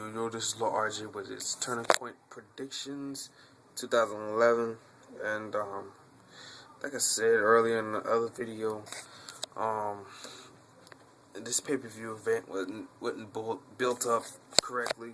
This is Lil RJ with his Turning Point Predictions 2011. And, like I said earlier in the other video, this pay-per-view event wasn't built up correctly.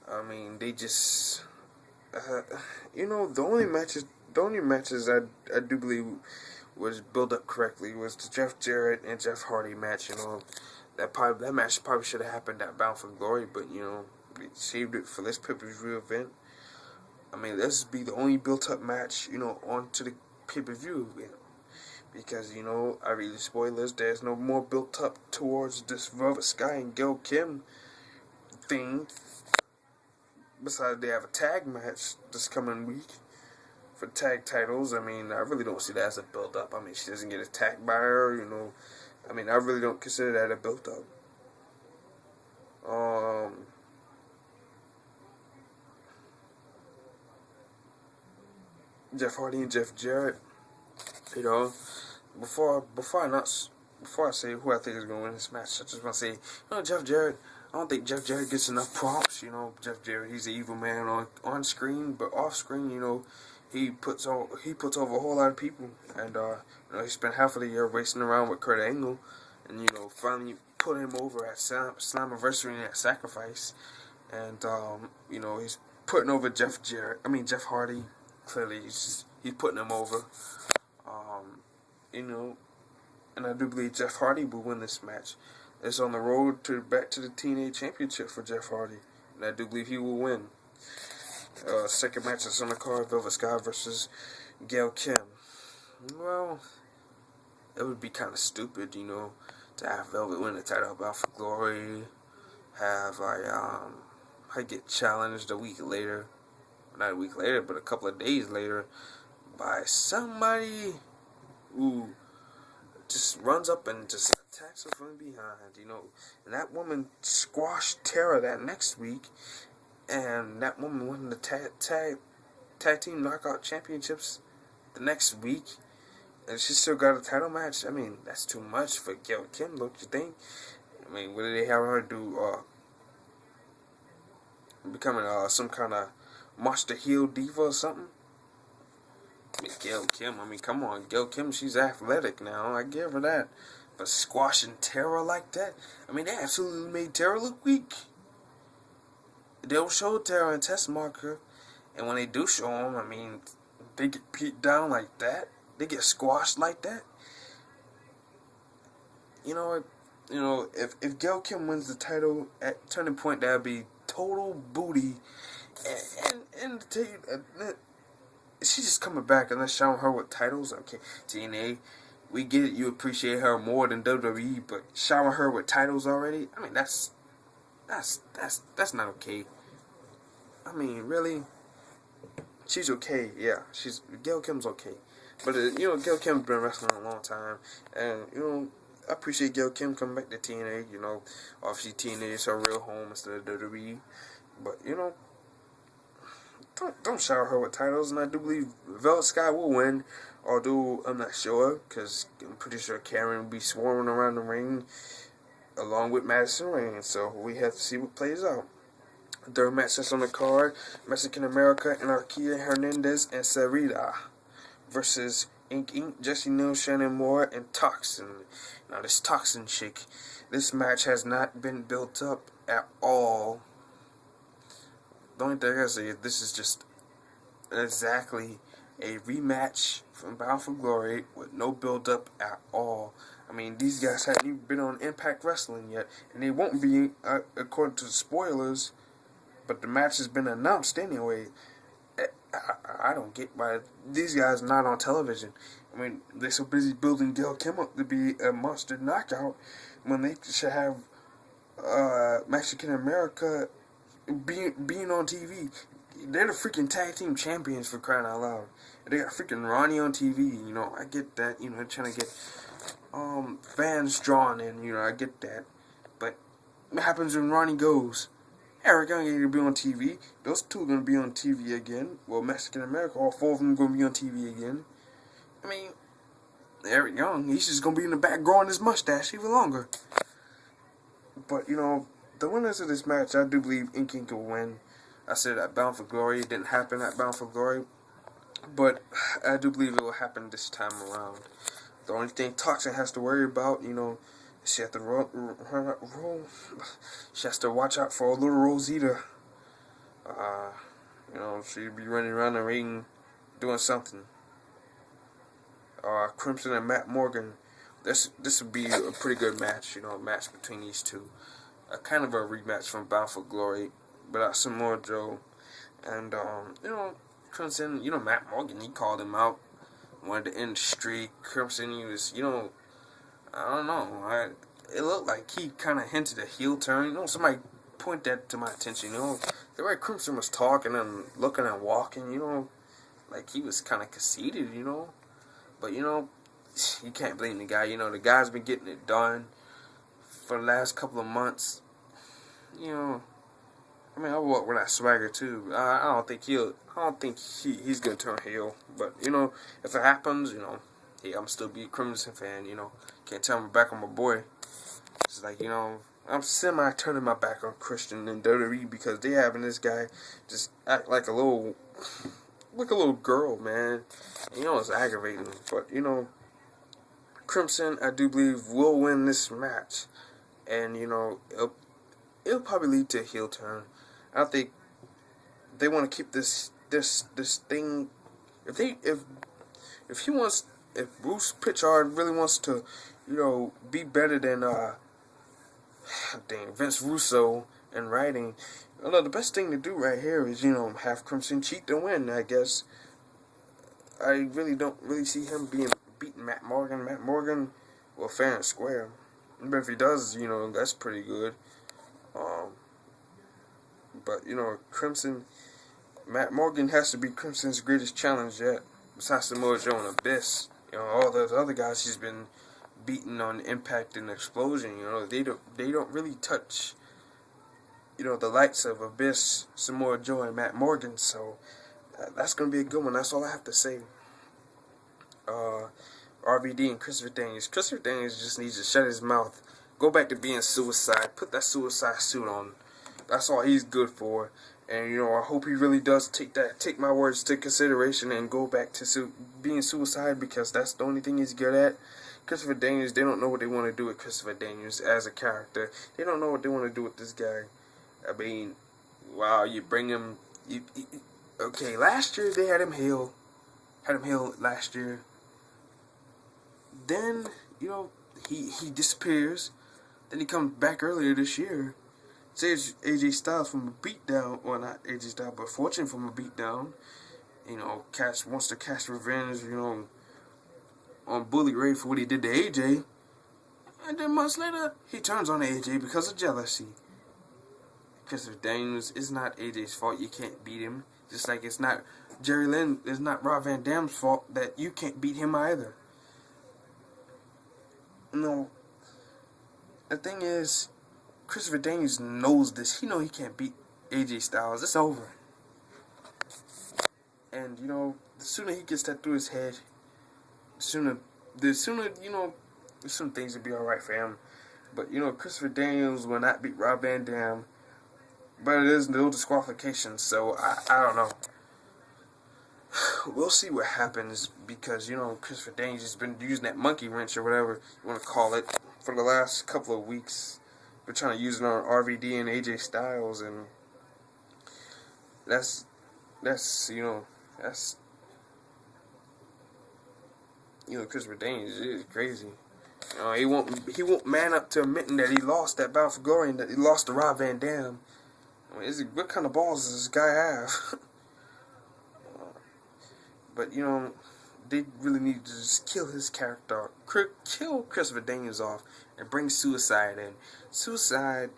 I mean, they just, the only matches I do believe was built up correctly was the Jeff Jarrett and Jeff Hardy match. That match probably should have happened at Bound for Glory, but we saved it for this pay-per-view event. I mean, this would be the only built-up match, onto the pay-per-view event. Because, I read the spoilers, there's no more built up towards this Velvet Sky and Gail Kim thing. Besides, they have a tag match this coming week for tag titles. I mean, I really don't see that as a build-up. I mean, she doesn't get attacked by her, I mean, I really don't consider that a build-up. Jeff Hardy and Jeff Jarrett, before I say who I think is going to win this match, I just want to say, Jeff Jarrett, I don't think Jeff Jarrett gets enough props. Jeff Jarrett, he's an evil man on screen, but off screen, he puts over a whole lot of people. And he spent half of the year racing around with Kurt Angle, and finally put him over at Slammiversary and at Sacrifice. And he's putting over Jeff Hardy. Clearly, he's putting him over. And I do believe Jeff Hardy will win this match. It's on the road back to the TNA Championship for Jeff Hardy, and I do believe he will win. Second match is on the card: Velvet Sky versus Gail Kim. Well, it would be kind of stupid, to have Velvet win the title Bound for Glory, have I get challenged a week later, not a week later, but a couple of days later, by somebody who just runs up and just attacks her from behind, and that woman squashed Tara that next week, and that woman won the tag team knockout championships the next week, and she still got a title match. I mean, that's too much for Gail Kim, don't you think? I mean, what did they have her do? Becoming some kind of monster heel diva or something? I mean, Gail Kim, come on. Gail Kim, she's athletic now. I give her that. But squashing Tara like that? I mean, they absolutely made Tara look weak. They'll show Tara and test marker. And when they do show them, I mean, they get beat down like that. They get squashed like that. If Gail Kim wins the title at Turning Point, that would be total booty. And to tell you, she's just coming back and let's show her with titles. Okay, TNA, we get it. You appreciate her more than WWE, but showering her with titles already. I mean, that's not okay. I mean, really, she's okay. Yeah, Gail Kim's okay, but Gail Kim's been wrestling a long time, and I appreciate Gail Kim coming back to TNA. Obviously TNA is her real home instead of WWE, but Don't shower her with titles, and I do believe Velvet Sky will win, although I'm not sure, because I'm pretty sure Karen will be swarming around the ring along with Madison Rain, so we have to see what plays out. Third match that's on the card: Mexican America, Anarquia Hernandez and Sarita versus Inc., Jesse Neal, Shannon Moore, and Toxin. Now, this Toxin chick, this match has not been built up at all. The only thing I say is this is just exactly a rematch from Bound for Glory with no build-up at all. I mean, these guys haven't even been on Impact Wrestling yet, and they won't be, according to the spoilers, but the match has been announced anyway. I don't get why these guys are not on television. I mean, they're so busy building Gail Kim up to be a monster knockout when they should have Mexican America being on TV. They're the freaking tag team champions, for crying out loud. They got freaking Ronnie on TV. I get that. Trying to get fans drawn in. I get that. But what happens when Ronnie goes? Eric Young ain't gonna be on TV. Those two are gonna be on TV again. Well, Mexican America, all four of them are gonna be on TV again. I mean, Eric Young, he's just gonna be in the back growing his mustache even longer. But the winners of this match, I do believe Inking will win. I said at Bound for Glory. It didn't happen at Bound for Glory, but I do believe it will happen this time around. The only thing Toxic has to worry about, she has to she has to watch out for little Rosita. She'd be running around the ring doing something. Crimson and Matt Morgan. This would be a pretty good match, a match between these two. Kind of a rematch from Bound for Glory, without Samoa Joe. And, Crimson, Matt Morgan, he called him out. Wanted to end the streak. Crimson, he was, I don't know. It looked like he kind of hinted a heel turn. Somebody point that to my attention, The way Crimson was talking and looking and walking, like he was kind of conceited, But, you can't blame the guy. The guy's been getting it done for the last couple of months. I walk with that swagger too. I don't think he's gonna turn heel. But if it happens, hey, I'm still be a Crimson fan. Can't tell me back on my boy. It's like I'm semi turning my back on Christian and WWE because they having this guy just act like a little girl, man. It's aggravating. But Crimson, I do believe, will win this match, and it'll probably lead to a heel turn. I think they want to keep this thing. If Bruce Pritchard really wants to, be better than Vince Russo in writing, the best thing to do right here is have Crimson cheat to win. I guess I really don't see him beating Matt Morgan. Matt Morgan, well, fair and square. But if he does, that's pretty good. But Crimson, Matt Morgan has to be Crimson's greatest challenge yet. Besides Samoa Joe and Abyss, all those other guys he's been beaten on Impact and Explosion. They don't really touch. The likes of Abyss, Samoa Joe, and Matt Morgan. So that's gonna be a good one. That's all I have to say. RVD and Christopher Daniels. Christopher Daniels just needs to shut his mouth. Go back to being Suicide. Put that Suicide suit on. That's all he's good for. And I hope he really does take my words to consideration and go back to being Suicide, because that's the only thing he's good at. Christopher Daniels, they don't know what they want to do with Christopher Daniels as a character. They don't know what they want to do with this guy. I mean, wow, you bring him. Okay, last year they had him heel. Last year. Then he disappears. Then he comes back earlier this year. Saves AJ Styles from a beatdown, well, not AJ Styles, but Fortune from a beatdown. Wants to catch revenge, on Bully Ray for what he did to AJ. And then months later, he turns on AJ because of jealousy. Christopher Daniels, it's not AJ's fault you can't beat him. Just like it's not Jerry Lynn, it's not Rob Van Dam's fault that you can't beat him either. The thing is, Christopher Daniels knows this. He knows he can't beat AJ Styles. It's over. And, the sooner he gets that through his head, the sooner things will be alright for him. But, Christopher Daniels will not beat Rob Van Dam. But it is no disqualification, so I don't know. We'll see what happens, because, Christopher Daniels has been using that monkey wrench or whatever you want to call it for the last couple of weeks. We're trying to use it on RVD and AJ Styles, and that's Christopher Daniels is crazy. He won't man up to admitting that he lost that Bound for Glory and that he lost to Rob Van Dam. What kind of balls does this guy have? But they really need to just kill his character, kill Christopher Daniels off, and bring Suicide in. Suicide,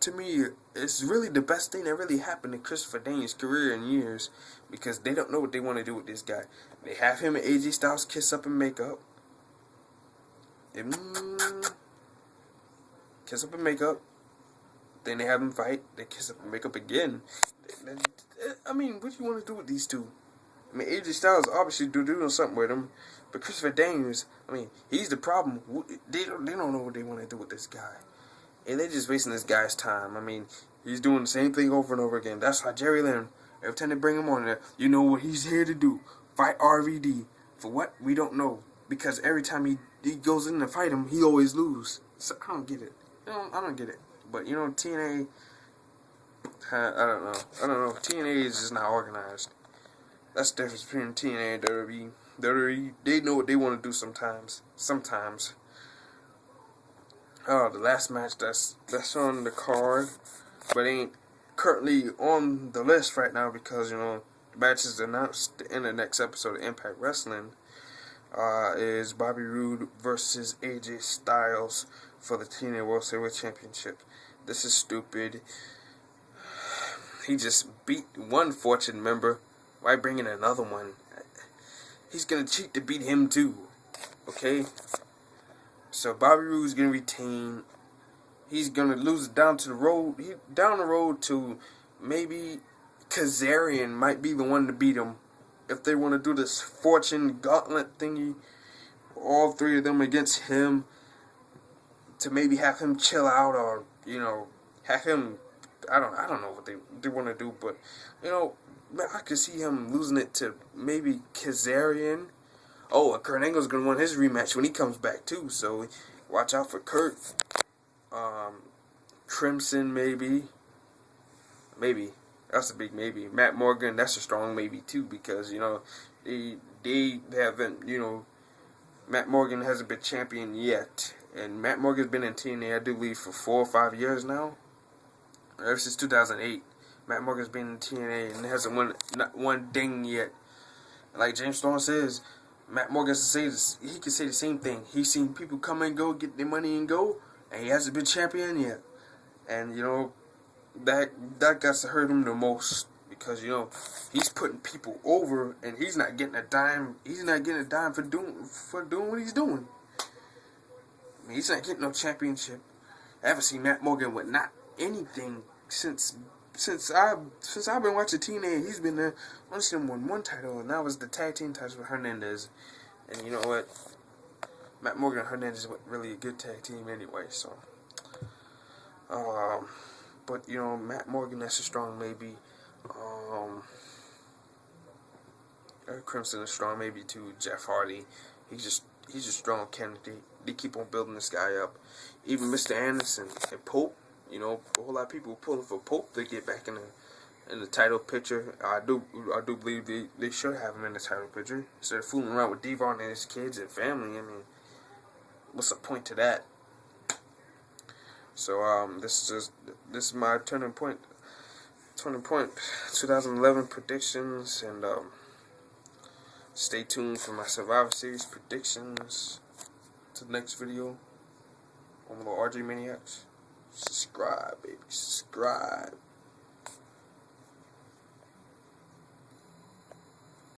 to me, is really the best thing that really happened in Christopher Daniels' career in years, because they don't know what they want to do with this guy. They have him and AJ Styles kiss up and make up. Kiss up and make up. Then they have them fight. They kiss up and make up again. I mean, what do you want to do with these two? I mean, AJ Styles obviously doing something with him, but Christopher Daniels, I mean, he's the problem. They don't know what they want to do with this guy. and they're just wasting this guy's time. I mean, he's doing the same thing over and over again. That's why Jerry Lynn, every time they bring him on there, you know what he's here to do. Fight RVD. For what? We don't know. Because every time he goes in to fight him, he always lose. So I don't get it. I don't get it. But, you know, TNA, I don't know. TNA is just not organized. That's the difference between TNA and WWE. WWE, they know what they want to do sometimes. Oh, the last match that's on the card, but ain't currently on the list right now because, you know, the match is announced in the next episode of Impact Wrestling. Is Bobby Roode versus AJ Styles for the TNA World Heavyweight Championship. This is stupid. He just beat one Fortune member. Why bring in another one? He's gonna cheat to beat him too. Okay? So Bobby Roode's gonna retain. He's gonna lose it down to the road. Down the road to maybe Kazarian might be the one to beat him. If they want to do this Fortune Gauntlet thingy, all three of them against him, to maybe have him chill out, or, you know, have him, I don't know what they want to do, but, you know, I could see him losing it to maybe Kazarian. Oh, and Kurt Angle's going to want his rematch when he comes back, too, so watch out for Kurt. Crimson, maybe. That's a big maybe. Matt Morgan, that's a strong maybe, too, because, you know, they haven't, you know, Matt Morgan hasn't been champion yet. And Matt Morgan's been in TNA, I do believe, for 4 or 5 years now. Ever since 2008. Matt Morgan's been in TNA and hasn't won not one ding yet. Like James Storm says, Matt Morgan he can say the same thing. He's seen people come and go, get their money and go, and he hasn't been champion yet. And, you know, that got to hurt him the most, because, you know, he's putting people over and he's not getting a dime. He's not getting a dime for doing what he's doing. I mean, he's not getting no championship. I haven't seen Matt Morgan with not anything since I've been watching TNA. He's been there. Only seen him won one title, and that was the tag team title with Hernandez. And you know what? Matt Morgan and Hernandez was really a good tag team anyway. So, but you know, Matt Morgan, that's a strong maybe. Crimson is strong maybe too. Jeff Hardy, he's a strong candidate. They keep on building this guy up. Even Mr. Anderson and Pope, you know, a whole lot of people pulling for Pope to get back in the title picture. I do believe they should have him in the title picture instead of fooling around with Devon and his kids and family. I mean, what's the point to that? So this is my turning point 2011 predictions, and stay tuned for my Survivor Series predictions. To the next video on the RJ Maniacs. Subscribe, baby. Subscribe.